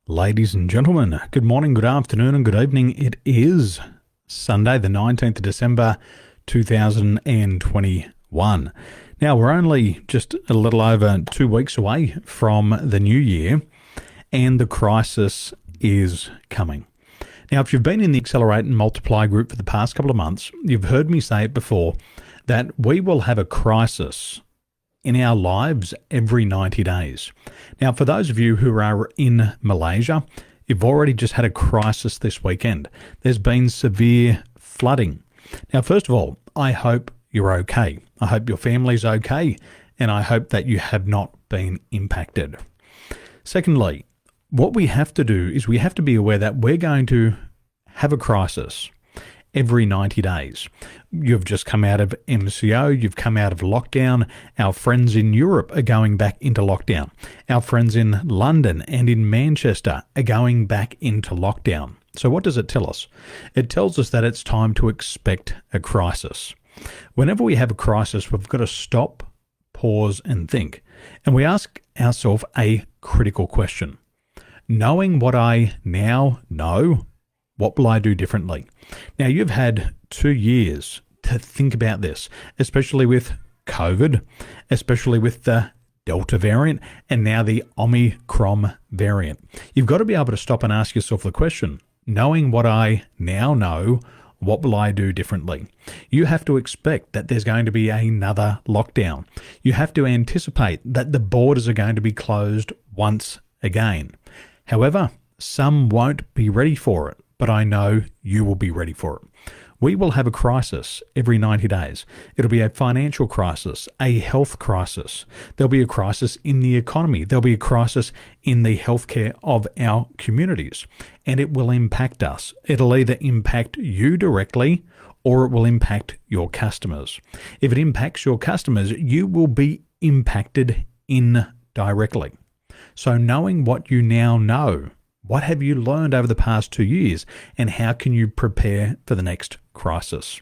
Ladies and gentlemen, good morning, good afternoon, and good evening. It is Sunday, the 19th of December, 2021. Now, we're only just a little over 2 weeks away from the new year, and the crisis is coming. Now, if you've been in the Accelerate and Multiply group for the past couple of months, you've heard me say it before, that we will have a crisis in our lives every 90 days. Now, for those of you who are in Malaysia, you've already just had a crisis this weekend. There's been severe flooding. Now, first of all, I hope you're okay. I hope your family's okay, and I hope that you have not been impacted. Secondly, what we have to do is we have to be aware that we're going to have a crisis every 90 days. You've just come out of MCO, you've come out of lockdown. Our friends in Europe are going back into lockdown. Our friends in London and in Manchester are going back into lockdown. So what does it tell us? It tells us that it's time to expect a crisis. Whenever we have a crisis, we've got to stop, pause and think. And we ask ourselves a critical question. Knowing what I now know, what will I do differently? Now, you've had 2 years to think about this, especially with COVID, especially with the Delta variant, and now the Omicron variant. You've got to be able to stop and ask yourself the question, knowing what I now know, what will I do differently? You have to expect that there's going to be another lockdown. You have to anticipate that the borders are going to be closed once again. However, some won't be ready for it, but I know you will be ready for it. We will have a crisis every 90 days. It'll be a financial crisis, a health crisis. There'll be a crisis in the economy. There'll be a crisis in the healthcare of our communities, and it will impact us. It'll either impact you directly or it will impact your customers. If it impacts your customers, you will be impacted indirectly. So knowing what you now know, what have you learned over the past 2 years, and how can you prepare for the next crisis?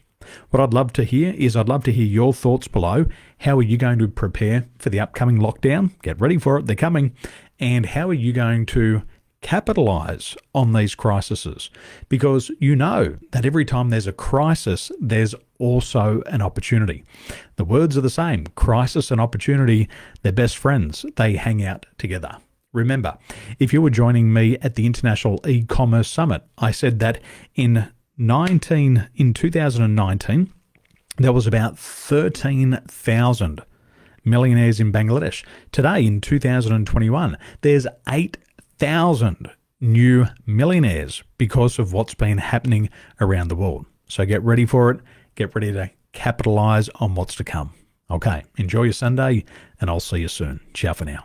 What I'd love to hear is I'd love to hear your thoughts below. How are you going to prepare for the upcoming lockdown? Get ready for it, they're coming. And how are you going to capitalize on these crises? Because you know that every time there's a crisis, there's also an opportunity. The words are the same, crisis and opportunity, they're best friends. They hang out together. Remember, if you were joining me at the International E-Commerce Summit, I said that in 2019, there was about 13,000 millionaires in Bangladesh. Today, in 2021, there's 8,000 new millionaires because of what's been happening around the world. So get ready for it. Get ready to capitalize on what's to come. Okay, enjoy your Sunday, and I'll see you soon. Ciao for now.